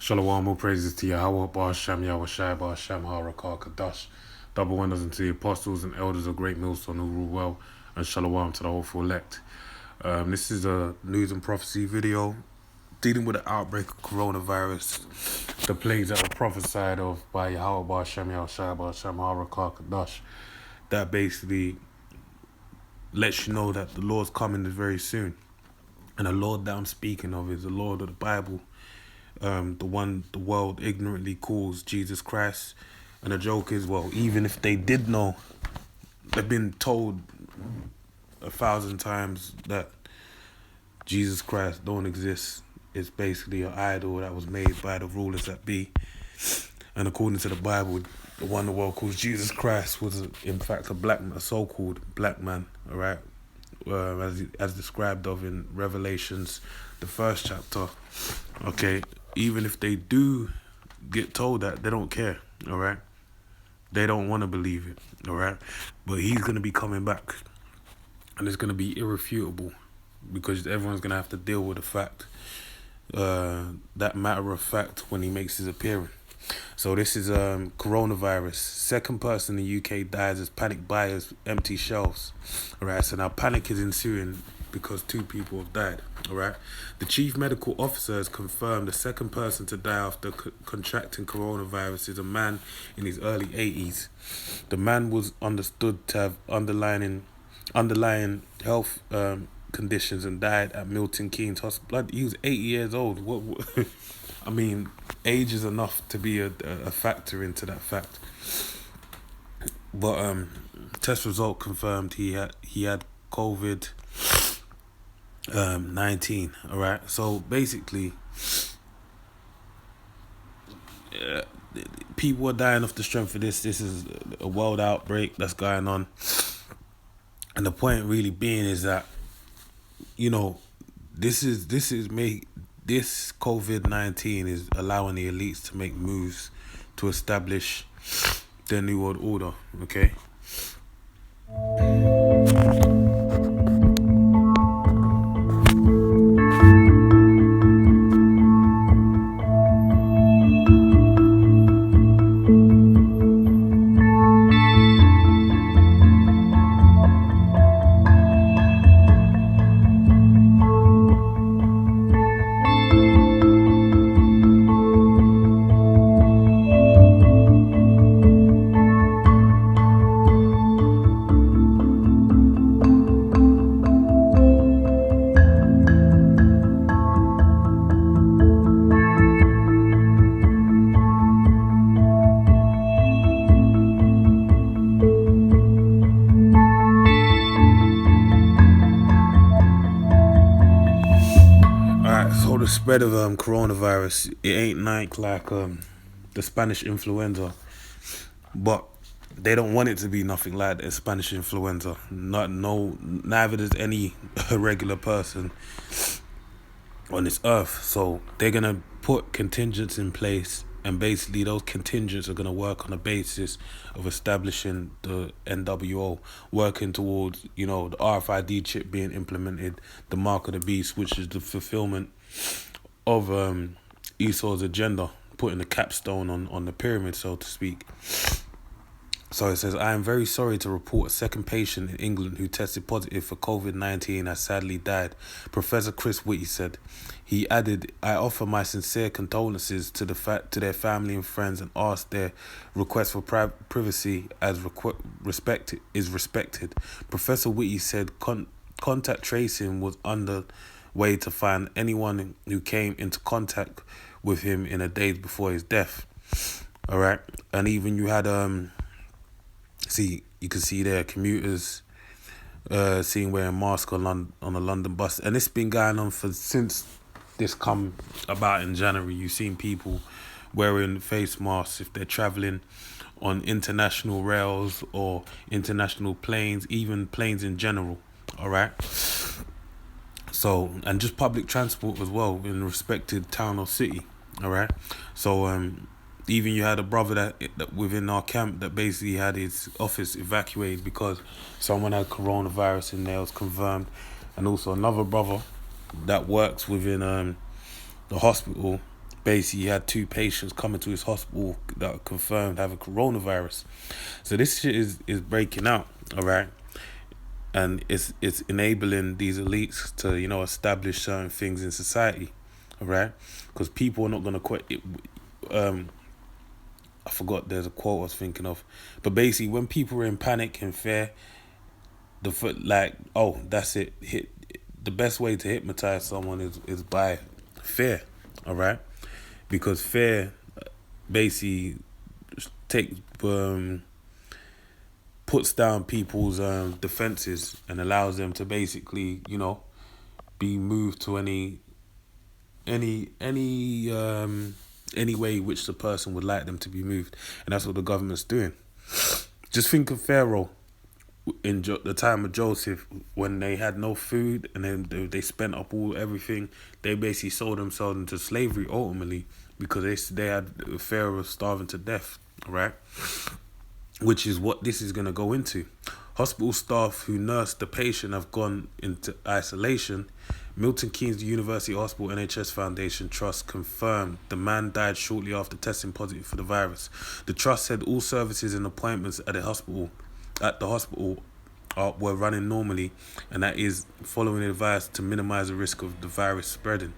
Shalom, all praises to Yahweh, Bar Shem, Yahweh Shai, Bar Shem, Harakah, Kadash. Double windows into the apostles and elders of great millstone who rule well, and Shalom to the hopeful elect. This is a news and prophecy video dealing with the outbreak of coronavirus, the plagues that were prophesied of by Yahweh, Bar Shem, Yahweh Shai, Bar Shem, Harakah, Kadash. That basically lets you know that the Lord's coming very soon. And the Lord that I'm speaking of is the Lord of the Bible, the one the world ignorantly calls Jesus Christ. And the joke is, well, even if they did know, they've been told 1,000 times that Jesus Christ don't exist. It's basically an idol that was made by the rulers that be. And according to the Bible, the one the world calls Jesus Christ was in fact a so-called black man, all right? As described of in Revelations, the first chapter. Okay, even if they do get told that, they don't care, all right? They don't want to believe it, all right? But he's going to be coming back, and it's going to be irrefutable, because everyone's going to have to deal with the fact, that matter of fact, when he makes his appearance. So this is coronavirus. Second person in the UK dies as panic buyers empty shelves. All right, so now panic is ensuing because 2 people have died. All right, the chief medical officer has confirmed the second person to die after contracting coronavirus is a man in his early 80s. The man was understood to have underlying health conditions and died at Milton Keynes Hospital. He was 80 years old. What I mean, age is enough to be a factor into that fact. But test result confirmed he had COVID-19. All right. So basically, people are dying off the strength of this. This is a world outbreak that's going on, and the point really being is that, you know, this COVID-19 is allowing the elites to make moves to establish their new world order, okay? So the spread of coronavirus, it ain't like the Spanish influenza, but they don't want it to be nothing like the Spanish influenza. Neither does any regular person on this earth. So they're gonna put contingents in place, and basically those contingents are gonna work on the basis of establishing the NWO, working towards, you know, the RFID chip being implemented, the mark of the beast, which is the fulfillment of Esau's agenda, putting the capstone on the pyramid, so to speak. So it says, I am very sorry to report a second patient in England who tested positive for COVID-19 has sadly died, Professor Chris Whitty said. He added, I offer my sincere condolences to their family and friends and ask their request for privacy as respected. Professor Whitty said contact tracing was underway to find anyone who came into contact with him in the days before his death. All right, and even you had you can see there commuters seen wearing masks on a London bus, and it's been going on since this come about in January. You've seen people wearing face masks if they're traveling on international rails or international planes, even planes in general. All right. So, and just public transport as well in respected town or city. All right. So even you had a brother that within our camp that basically had his office evacuated because someone had coronavirus in there, it was confirmed. And also another brother that works within the hospital Basically, he had 2 patients coming to his hospital that were confirmed having coronavirus. So this shit is breaking out, all right, and it's enabling these elites to establish certain things in society, all right, because people are not gonna quit. I forgot. There's a quote I was thinking of, but basically, when people are in panic and fear, that's it. The best way to hypnotize someone is by fear, all right, because fear basically take puts down people's defenses and allows them to basically be moved to any any um any way which the person would like them to be moved, and that's what the government's doing. Just think of Pharaoh in the time of Joseph, when they had no food and then they spent up everything. They basically sold themselves into slavery ultimately because they had fear of starving to death, right? Which is what this is going to go into. Hospital staff who nursed the patient have gone into isolation. Milton Keynes University Hospital NHS Foundation Trust confirmed the man died shortly after testing positive for the virus. The trust said all services and appointments at the hospital were running normally, and that is following advice to minimize the risk of the virus spreading.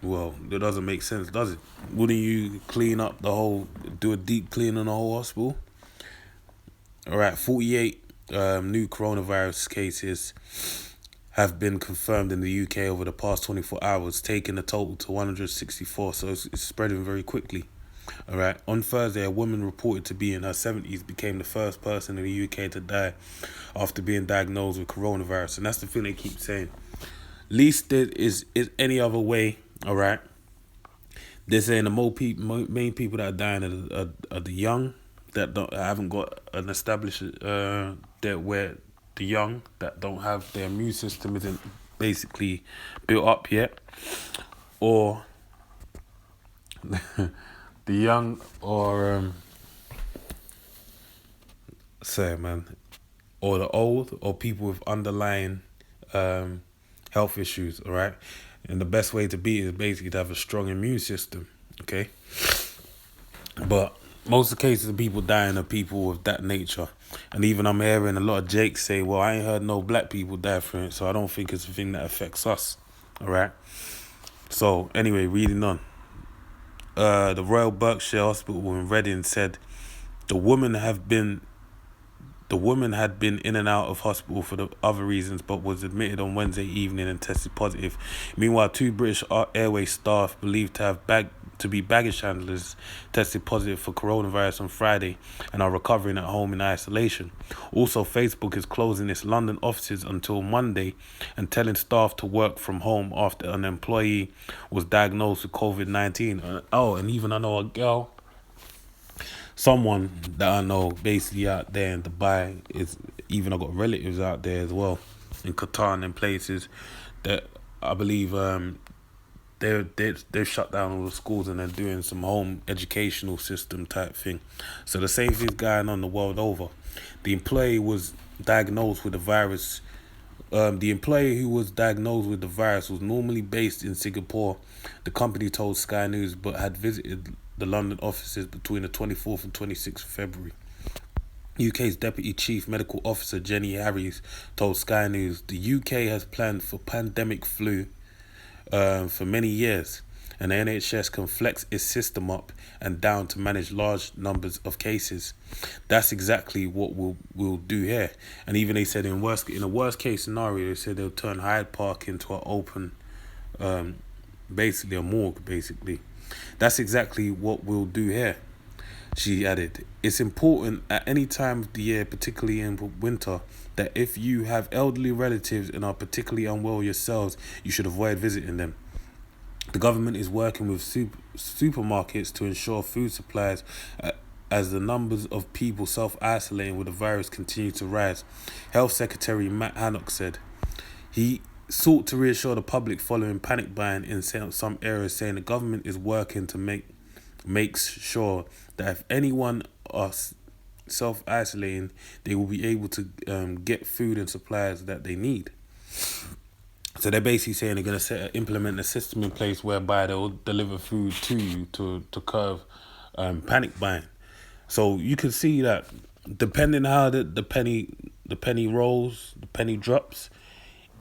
Well, that doesn't make sense, does it? Wouldn't you do a deep clean on the whole hospital? All right, 48 new coronavirus cases have been confirmed in the UK over the past 24 hours, taking the total to 164, so it's spreading very quickly. All right, on Thursday, a woman reported to be in her 70s became the first person in the UK to die after being diagnosed with coronavirus, and that's the thing they keep saying. Least there is any other way. All right, they're saying the main people that are dying are the young that haven't got an established where the young that don't have their immune system isn't basically built up yet, or the young or or the old, or people with underlying health issues, all right? And the best way to beat it is basically to have a strong immune system, okay? But most of the cases of people dying are people of that nature. And even I'm hearing a lot of Jakes say, well, I ain't heard no black people die from it, so I don't think it's a thing that affects us, all right? So anyway, reading on. The Royal Berkshire Hospital in Reading said the woman had been in and out of hospital for the other reasons, but was admitted on Wednesday evening and tested positive. Meanwhile, 2 British Airways staff believed to be baggage handlers tested positive for coronavirus on Friday and are recovering at home in isolation. Also, Facebook is closing its London offices until Monday and telling staff to work from home after an employee was diagnosed with COVID-19. And even I know a girl, someone that I know basically out there in Dubai, I got relatives out there as well in Qatar and in places that I believe they've shut down all the schools and they're doing some home educational system type thing. So the same thing's going on the world over. The employee was diagnosed with the virus. The employee who was diagnosed with the virus was normally based in Singapore, the company told Sky News, but had visited the London offices between the 24th and 26th of February. UK's Deputy Chief Medical Officer Jenny Harries told Sky News the UK has planned for pandemic flu for many years, and the NHS can flex its system up and down to manage large numbers of cases. That's exactly what we'll do here. And even they said in a worst case scenario, they said they'll turn Hyde Park into an open, basically a morgue, basically. That's exactly what we'll do here, she added. It's important at any time of the year, particularly in winter, that if you have elderly relatives and are particularly unwell yourselves, you should avoid visiting them. The government is working with supermarkets to ensure food supplies as the numbers of people self-isolating with the virus continue to rise, Health Secretary Matt Hancock said. He sought to reassure the public following panic buying in some areas, saying the government is working to make sure that if anyone are self-isolating, they will be able to get food and supplies that they need. So they're basically saying they're going to implement a system in place whereby they'll deliver food to you to curb panic buying. So you can see that depending how the penny rolls, the penny drops,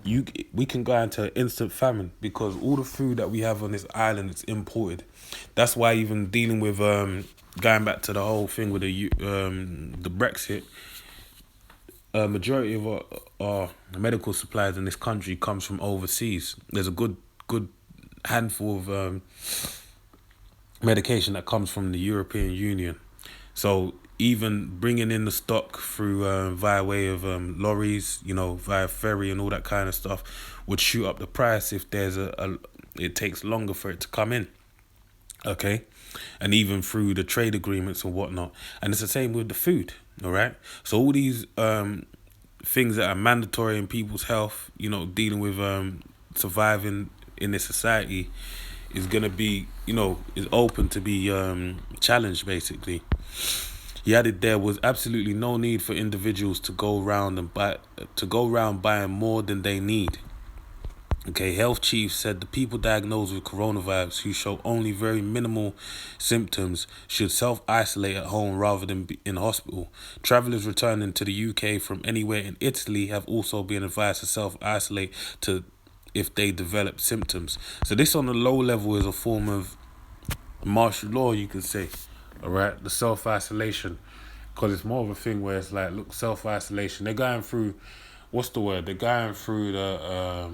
we can go into instant famine because all the food that we have on this island is imported. That's why even dealing with going back to the whole thing with the Brexit, a majority of our medical supplies in this country comes from overseas. There's a good handful of medication that comes from the European Union. So even bringing in the stock through via way of lorries, via ferry and all that kind of stuff, would shoot up the price if there's it takes longer for it to come in. Okay, and even through the trade agreements and whatnot, and it's the same with the food. All right, so all these things that are mandatory in people's health, dealing with surviving in this society, is gonna be, is open to be challenged. Basically, he added there was absolutely no need for individuals to go around buying more than they need. Okay, health chief said the people diagnosed with coronavirus who show only very minimal symptoms should self-isolate at home rather than be in hospital. Travellers returning to the UK from anywhere in Italy have also been advised to self-isolate if they develop symptoms. So this on the low level is a form of martial law, you could say. All right, the self-isolation, because it's more of a thing where it's like, look, self-isolation. They're going through, what's the word? They're going through the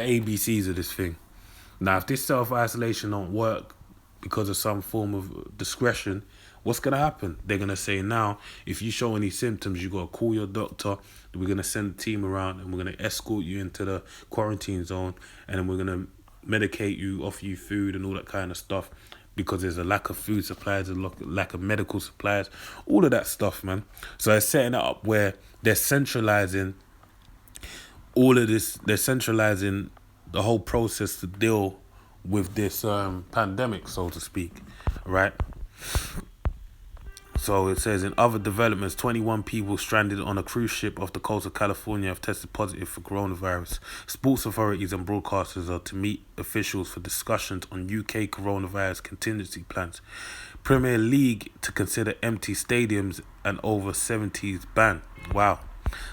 ABCs of this thing. Now, if this self-isolation don't work because of some form of discretion, what's going to happen? They're going to say, now, if you show any symptoms, you got to call your doctor. We're going to send a team around and we're going to escort you into the quarantine zone, and then we're going to medicate you, offer you food and all that kind of stuff, because there's a lack of food supplies, a lack of medical supplies, all of that stuff, man. So they're setting it up where they're centralizing all of this. They're centralizing the whole process to deal with this pandemic, so to speak, right? So it says, in other developments, 21 people stranded on a cruise ship off the coast of California have tested positive for coronavirus. Sports authorities and broadcasters are to meet officials for discussions on UK coronavirus contingency plans. Premier League to consider empty stadiums and over 70s ban. Wow.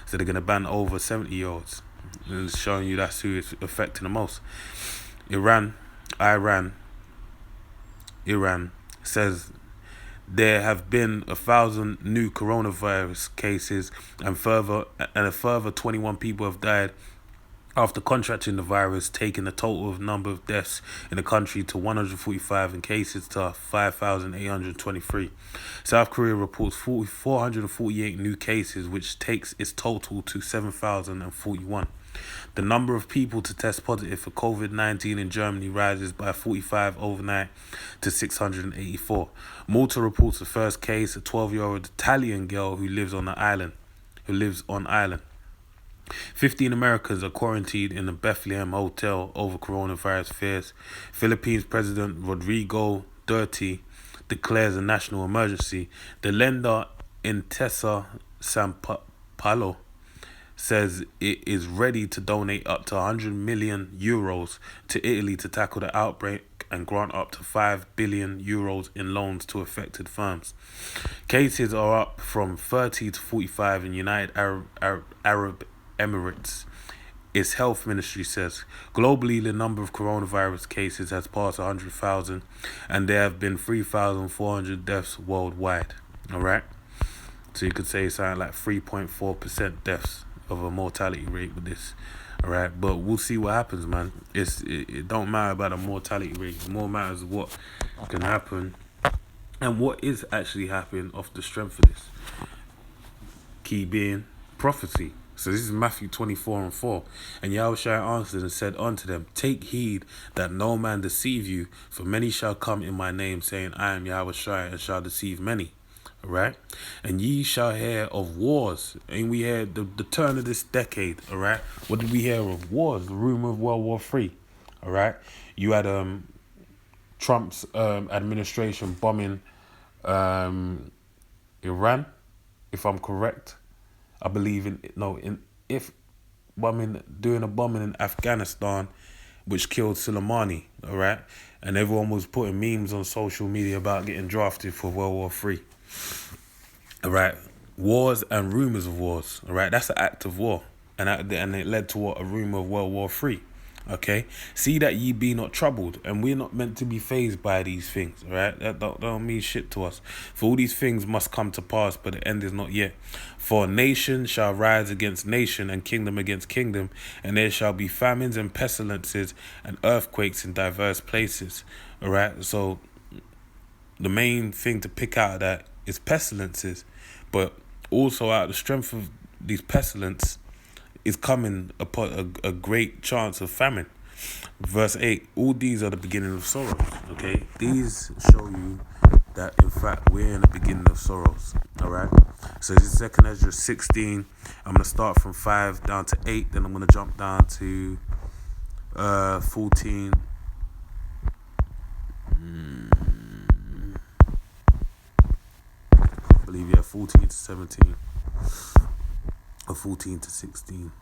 So they're going to ban over 70-year-olds. And it's showing you that's who it's affecting the most. Iran says there have been 1,000 new coronavirus cases and a further 21 people have died after contracting the virus, taking the total number of deaths in the country to 145 and cases to 5,823. South Korea reports 448 new cases, which takes its total to 7,041. The number of people to test positive for COVID-19 in Germany rises by 45 overnight to 684. Malta reports the first case, a 12-year-old Italian girl who lives on island. 15 Americans are quarantined in a Bethlehem hotel over coronavirus fears. Philippines President Rodrigo Duterte declares a national emergency. The lender Intesa Sanpaolo says it is ready to donate up to 100 million euros to Italy to tackle the outbreak and grant up to 5 billion euros in loans to affected firms. Cases are up from 30 to 45 in United Arab Emirates, its health ministry says. Globally, the number of coronavirus cases has passed 100,000 and there have been 3,400 deaths worldwide. All right? So you could say something like 3.4% deaths of a mortality rate with this. All right? But we'll see what happens, man. It don't matter about the mortality rate. It more matters what can happen and what is actually happening off the strength of this. Key being prophecy. So this is Matthew 24:4. And Yahushua answered and said unto them, take heed that no man deceive you, for many shall come in my name, saying, I am Yahushua, and shall deceive many. All right? And ye shall hear of wars. And we hear the turn of this decade. All right? What did we hear of? Wars. The rumor of World War III. All right? You had Trump's administration bombing Iran, if I'm correct. I believe doing a bombing in Afghanistan, which killed Soleimani. All right, and everyone was putting memes on social media about getting drafted for World War III. All right, wars and rumors of wars. All right, that's an act of war, and it led to what, a rumor of World War III. Okay, see that ye be not troubled, and we're not meant to be fazed by these things. All right, that don't mean shit to us. For all these things must come to pass, but the end is not yet. For nation shall rise against nation, and kingdom against kingdom, and there shall be famines and pestilences and earthquakes in diverse places. All right, so the main thing to pick out of that is pestilences, but also out of the strength of these pestilence is coming upon a great chance of famine. Verse 8, all these are the beginning of sorrows. Okay, these show you that in fact we're in the beginning of sorrows. All right, so this is 2nd Ezra 16. I'm going to start from 5 down to 8, then I'm going to jump down to 14. I believe, yeah, 14 to 17 or 14 to 16.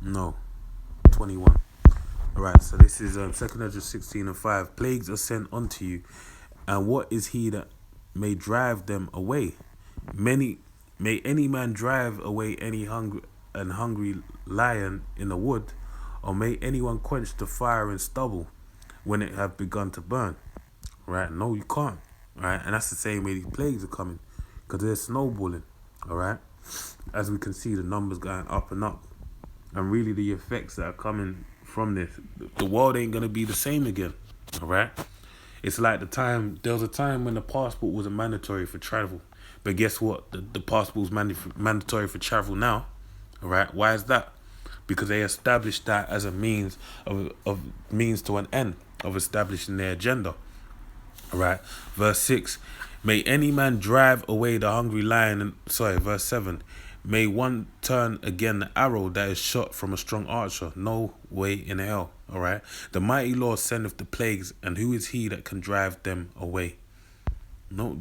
No, 21. Alright, so this is 2nd Ezra 16 and 5. Plagues are sent unto you, and what is he that may drive them away? May any man drive away any hungry lion in the wood, or may anyone quench the fire in stubble when it have begun to burn? Right? No, you can't. Right? And that's the same way these plagues are coming, because they're snowballing. Alright? As we can see, the numbers going up and up. And really the effects that are coming from this, the world ain't going to be the same again. Alright? It's like there was a time when the passport wasn't mandatory for travel. But guess what? The passport is mandatory for travel now. Alright? Why is that? Because they established that as a means means to an end of establishing their agenda. Alright? Verse 6. May any man drive away the hungry lion. Verse 7. May one turn again the arrow that is shot from a strong archer. No way in hell. Alright? The mighty Lord sendeth the plagues, and who is he that can drive them away? No,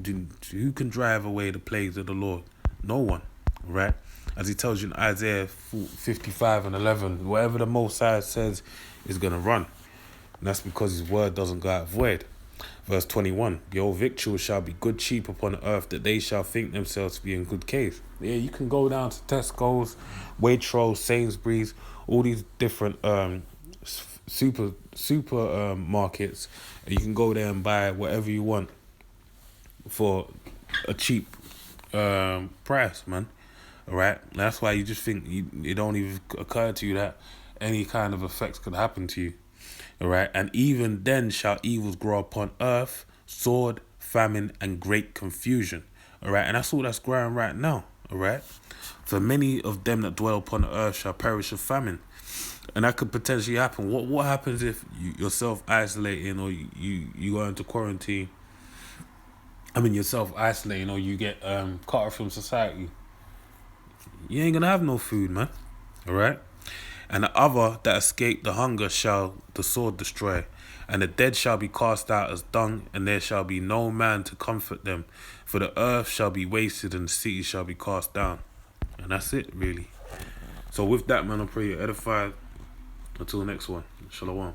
who can drive away the plagues of the Lord? No one. Right? As he tells you in Isaiah 55 and 11, whatever the Most High says is going to run. And that's because his word doesn't go out void. Verse 21, your victuals shall be good cheap upon the earth, that they shall think themselves to be in good case. Yeah, you can go down to Tesco's, Waitrose, Sainsbury's, all these different super markets, and you can go there and buy whatever you want for a cheap price, man. All right, that's why you just think it don't even occur to you that any kind of effects could happen to you. All right, and even then shall evils grow upon earth, sword, famine, and great confusion. All right, and that's all that's growing right now. All right, for many of them that dwell upon the earth shall perish of famine, and that could potentially happen. What happens if you're self-isolating, or you go into quarantine? You're self-isolating, or you get cut off from society. You ain't gonna have no food, man. All right. And the other that escape the hunger shall the sword destroy, and the dead shall be cast out as dung, and there shall be no man to comfort them. For the earth shall be wasted, and the city shall be cast down. And that's it, really. So with that, man, I pray you're edified. Until the next one. Shalom.